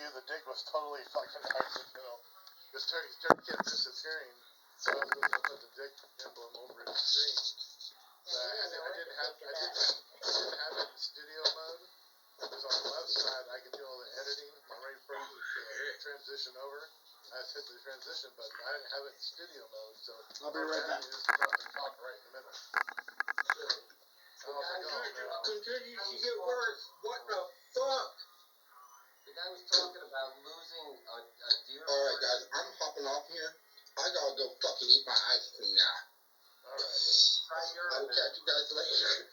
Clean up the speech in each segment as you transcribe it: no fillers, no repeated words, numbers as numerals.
dude, the dick was totally fucking accidental. Because Terry kept disappearing, so I was going to put the dick emblem over his screen. But I didn't have it in studio mode. Because on the left side, I can do all the editing. I'm ready for it to transition over. I just hit the transition button. I didn't have it in studio mode, so I'll be right back. Just dropped the cock right in the middle. Continues to get worse. What the fuck? The guy was talking about losing a deer. Alright, guys, I'm hopping off here. I gotta go fucking eat my ice cream now. Alright. Try your I'll catch you guys later.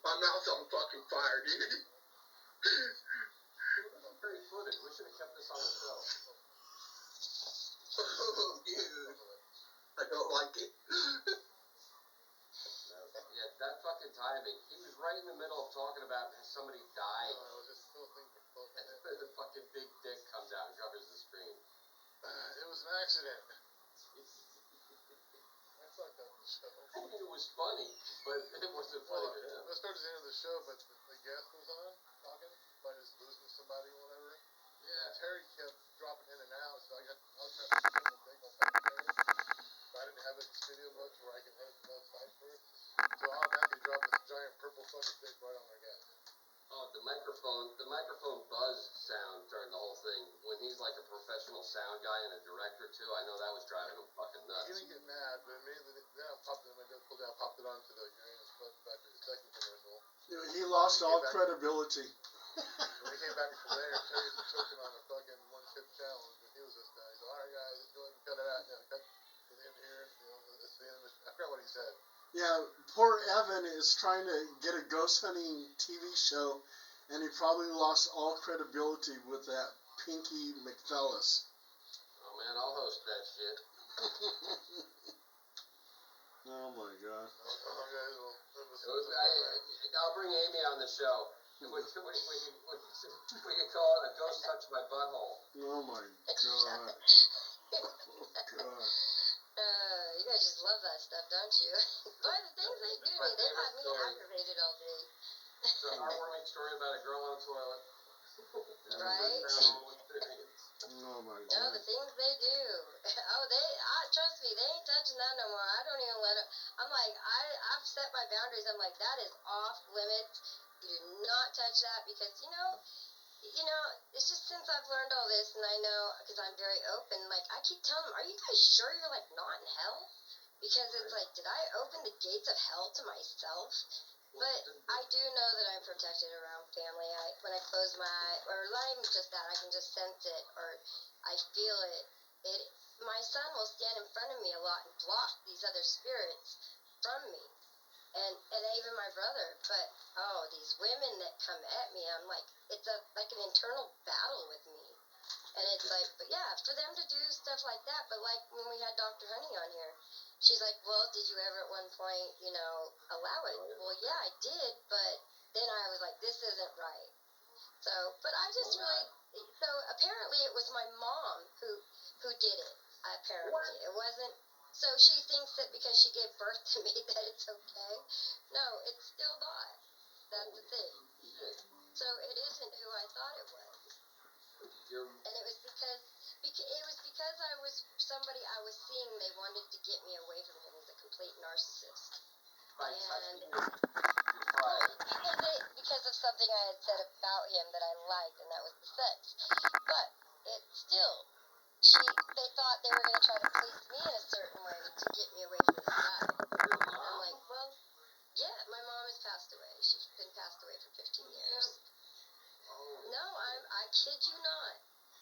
My mouth's on fucking fire, dude. It wasn't great footage. We should have kept this on the show. Oh, dude. I don't like it. Yeah, that fucking timing. He was right in the middle of talking about somebody died. I was just still thinking for And then the fucking big dick comes out and covers the screen. It was an accident. I fucked up the show. I mean, it was funny, but it wasn't funny to him. It started the end of the show, but the guest was on talking about just losing somebody or whatever. Yeah. And Terry kept dropping in and out, so I was trying to film the thing on Terry. But I didn't have it in studio mode where I can edit the left side first. So I automatically dropped this giant purple fucking dick right on their guest. Oh, the microphone buzz sound during the whole thing. When he's like a professional sound guy and a director too, I know that was driving him fucking nuts. He didn't get mad, but immediately then I popped it onto the uranium spud factory, the second commercial. He lost all credibility. When he came back from there, Terry was choking on a fucking one-chip challenge, and he was just he's like, alright guys, let's go ahead and cut it out. Cut to the end here, it's the end of I forgot what he said. Yeah, poor Evan is trying to get a ghost hunting TV show, and he probably lost all credibility with that Pinky McPhillis. Oh man, I'll host that shit. Oh my god. I'll bring Amy on the show. We can call it A Ghost Touched My Butthole. Oh my god. Oh god. You guys just love that stuff, don't you? Boy, the things they do to me, they have me aggravated all day. It's a heartwarming story about a girl on a toilet. Right? Oh my god. No, the things they do. Trust me, they ain't touching that no more. I don't even let them. I'm like, I've set my boundaries. I'm like, that is off limits. You do not touch that because, it's just since I've learned all this and I know, because I'm very open, like, I keep telling them, are you guys sure you're, like, not in hell? Because it's like, did I open the gates of hell to myself? But I do know that I'm protected around family. When I close my eye, or not even just that, I can just sense it, or I feel it. My son will stand in front of me a lot and block these other spirits from me. And even my brother. But, these women that come at me, I'm like, it's like an internal battle with me. And it's like, but yeah, for them to do stuff like that, but like when we had Dr. Honey on here, she's like, well, did you ever at one point, allow it? Well, yeah, I did, but then I was like, this isn't right. So, but I just so apparently it was my mom who did it, apparently. It wasn't, so she thinks that because she gave birth to me that it's okay. No, it's still not. That's the thing. So it isn't who I thought it was. And it was because I was somebody I was seeing they wanted to get me away from him. He's a complete narcissist. Because of something I had said about him that I liked, and that was the sex. But it still, they thought they were going to try to please me in a certain way to get me away from this guy. And I'm like, well, yeah, my mom has passed away. She's been passed away for 15 years. No, I kid you not.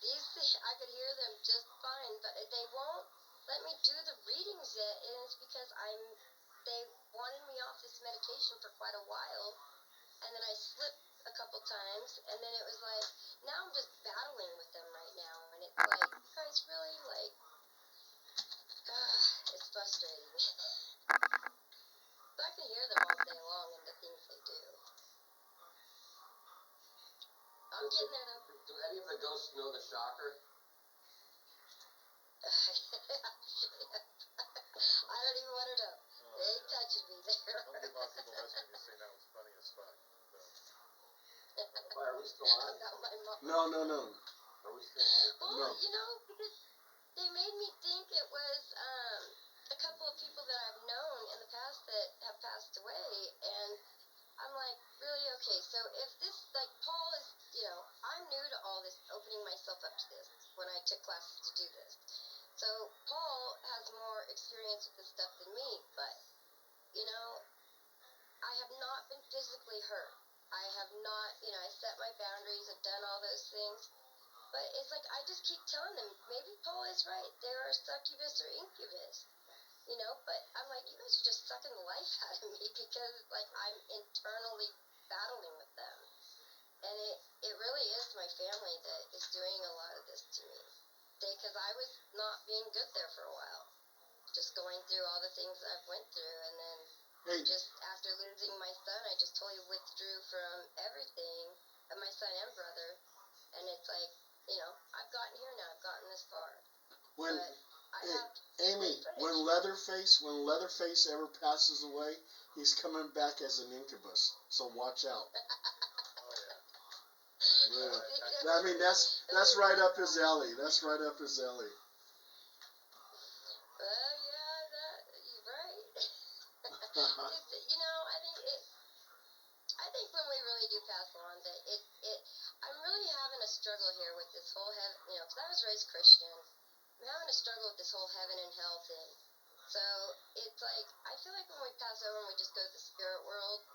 I could hear them just fine, but they won't let me do the readings yet, and it's because they wanted me off this medication for quite a while, and then I slipped a couple times, and then it was like, now I'm just battling with them right now, and it's like, you guys really, like, it's frustrating. But I can hear them all day long and the things they do. I'm getting there, though. Do any of the ghosts know the shocker? I don't even want to know. They ain't touching me there. Don't get a lot of people messaging you saying that was funny as fuck. So. Why, are we still on? About my mom. No. Are we still on? Well, No. you know, because they made me think it was a couple of people that I've known in the past that have passed away, and I'm like, really? Okay, so if this, like, Paul is, you know, I'm new to all this, opening myself up to this when I took classes to do this. So Paul has more experience with this stuff than me, but, you know, I have not been physically hurt. I have not, you know, I set my boundaries, I've done all those things. But it's like, I just keep telling them, maybe Paul is right. There are succubus or incubus, you know, but I'm like, you guys are just sucking the life out of me because, like, I'm internally battling with them. And it really is my family that is doing a lot of this to me. Because I was not being good there for a while. Just going through all the things that I've went through, and then Hey, just after losing my son, I just totally withdrew from everything, of my son and brother, and it's like, you know, I've gotten here now, I've gotten this far, when but I hey, have Amy, great when faith. Leatherface ever passes away, he's coming back as an incubus. So watch out. Oh yeah. Yeah. I mean, that's right up his alley. That's right up his alley. Well, yeah, you're right. Just, you know, I think when we really do pass on, that I'm really having a struggle here with this whole heaven, you know, because I was raised Christian. I'm having a struggle with this whole heaven and hell thing. So it's like, I feel like when we pass over and we just go to the spirit world,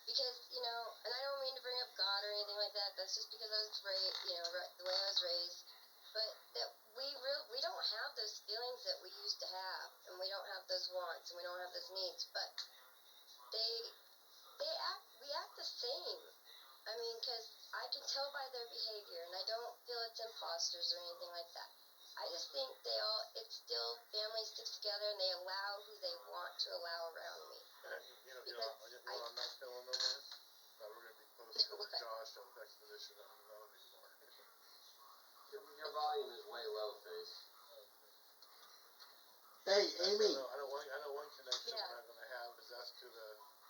because, you know, and I don't mean to bring up God or anything like that. That's just because I was raised, you know, the way I was raised. But that we don't have those feelings that we used to have, and we don't have those wants, and we don't have those needs. But we act the same. I mean, because I can tell by their behavior, and I don't feel it's imposters or anything like that. I just think it's still families stick together, and they allow who they want to allow around me. You know, I'm not feeling no more. That we're gonna be posting Josh on Expedition Unknown anymore. Your volume is way low, Face. Hey, Amy. I know one connection Yeah. we're not gonna have is that's to the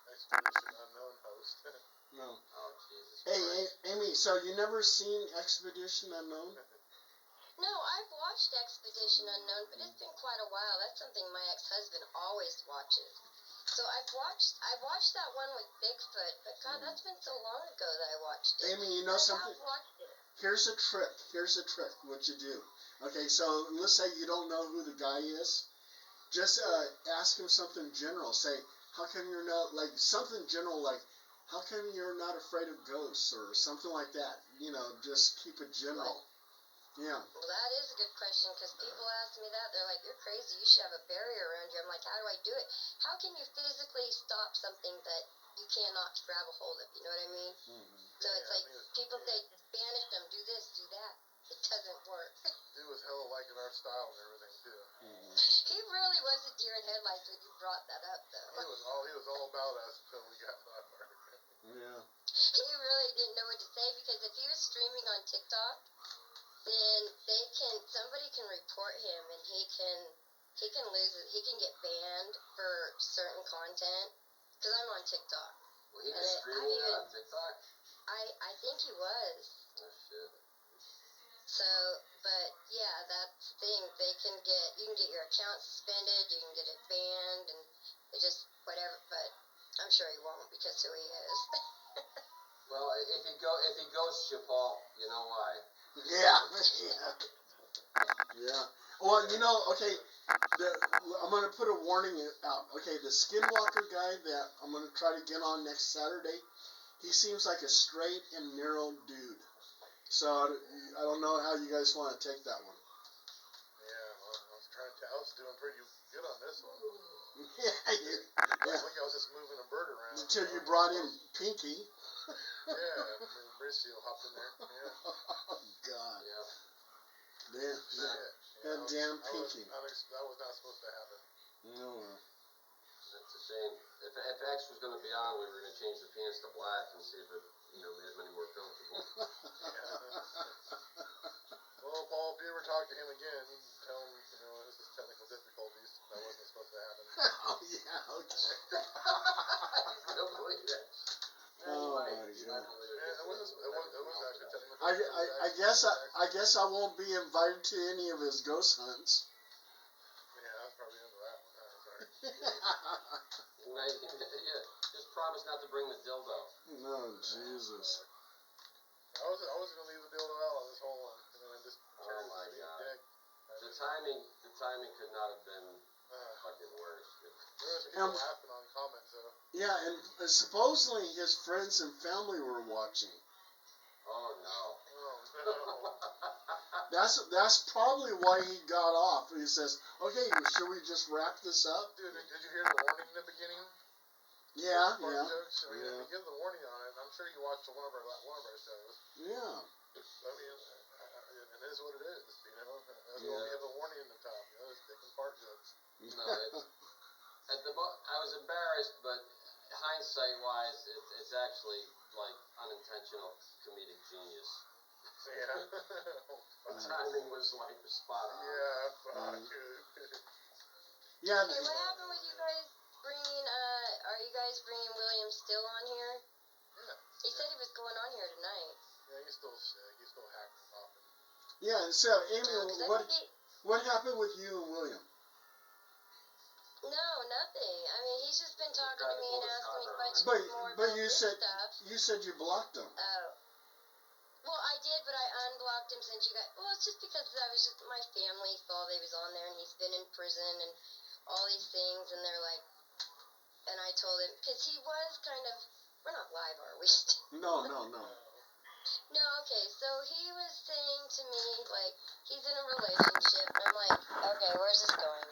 Expedition Unknown host. No. Oh, Jesus Hey, Christ. Amy. So you never seen Expedition Unknown? No, I've watched Expedition Unknown, but it's been quite a while. That's something my ex-husband always watches. So I've watched that one with Bigfoot, but God, that's been so long ago that I watched it. Amy, you know I something? have watched it. Here's a trick. What you do? Okay, so let's say you don't know who the guy is. Just ask him something general. Say, how come you're not, like, something general, like, how come you're not afraid of ghosts or something like that? You know, just keep it general. Yeah. Well, that is a good question, because people ask me that. They're like, you're crazy. You should have a barrier around you. I'm like, how do I do it? How can you physically stop something that you cannot grab a hold of? You know what I mean? Mm-hmm. So it's like, people say, just banish them, do this, do that. It doesn't work. Dude was hella liking our style and everything too. Mm-hmm. He really was a deer in headlights when you brought that up, though. He was all about us until we got that part. Yeah. He really didn't know what to say, because if he was streaming on TikTok, then somebody can report him, and he can lose it. He can get banned for certain content, because I'm on TikTok. Well, he was streaming that on TikTok? I think he was. Oh, shit. So, but yeah, that's the thing. You can get your account suspended, you can get it banned, and it just whatever. But I'm sure he won't, because who he is. Well, if he goes to Paul, you know why? Yeah. Yeah. Well, you know, okay, I'm going to put a warning out. Okay, the Skinwalker guy that I'm going to try to get on next Saturday, he seems like a straight and narrow dude. So I don't know how you guys want to take that one. Yeah, well, I was doing pretty good on this one. Yeah. Like I was just moving a bird around. Until you brought in Pinky. Yeah, Mauricio hopped in there. Yeah. Oh, God. Yeah. Damn. That damn Pinky. That was not supposed to happen. No. That's a shame. If X was going to be on, we were going to change the penis to black and see if it, made him any more comfortable. Well, Paul, if you ever talk to him again, tell him, this is technical difficulties. That wasn't supposed to happen. Oh, yeah, okay. He's going to believe that. Oh, my God. Yeah, it wasn't guess I won't be invited to any of his ghost hunts. Yeah, I was probably into that one. I'm sorry. Yeah, just promise not to bring the dildo. No, Jesus. I was gonna leave the dildo out on this whole one, and then I just turned my to be a God. dick. The timing could not have been Uh, fucking worse. there was people laughing on comments though. Yeah, and supposedly his friends and family were watching. Oh no. Oh no. That's probably why he got off. He says, "Okay, should we just wrap this up?" Dude, did you hear the warning in the beginning? Yeah, Fart yeah, jokes? I mean, yeah. we give the warning on it. I'm sure you watched one of our shows. Yeah. I mean, it is what it is. You know, that's why Yeah. we have a warning in the top. You know, it's dick and fart jokes. No, I was embarrassed, but hindsight wise, it's actually like unintentional comedic genius. Yeah. The timing was like spot on. Yeah, fuck. Yeah. Hey, what happened with you guys bringing, are you guys bringing William Still on here? Yeah. He said he was going on here tonight. Yeah, he's still sick. He's still hacking and coughing. Yeah. So, Amy, 'Cause I think what happened with you and William? no, nothing. I mean, he's just been talking to me and asking me questions But more about you this said stuff. you blocked him. Oh. Well, I did, but I unblocked him since you guys. Well, it's just because my family saw they was on there, and he's been in prison and all these things, and they're like, and I told him because he was kind of. We're not live, are we? No. No, okay. So he was saying to me like he's in a relationship, and I'm like, okay, where's this going?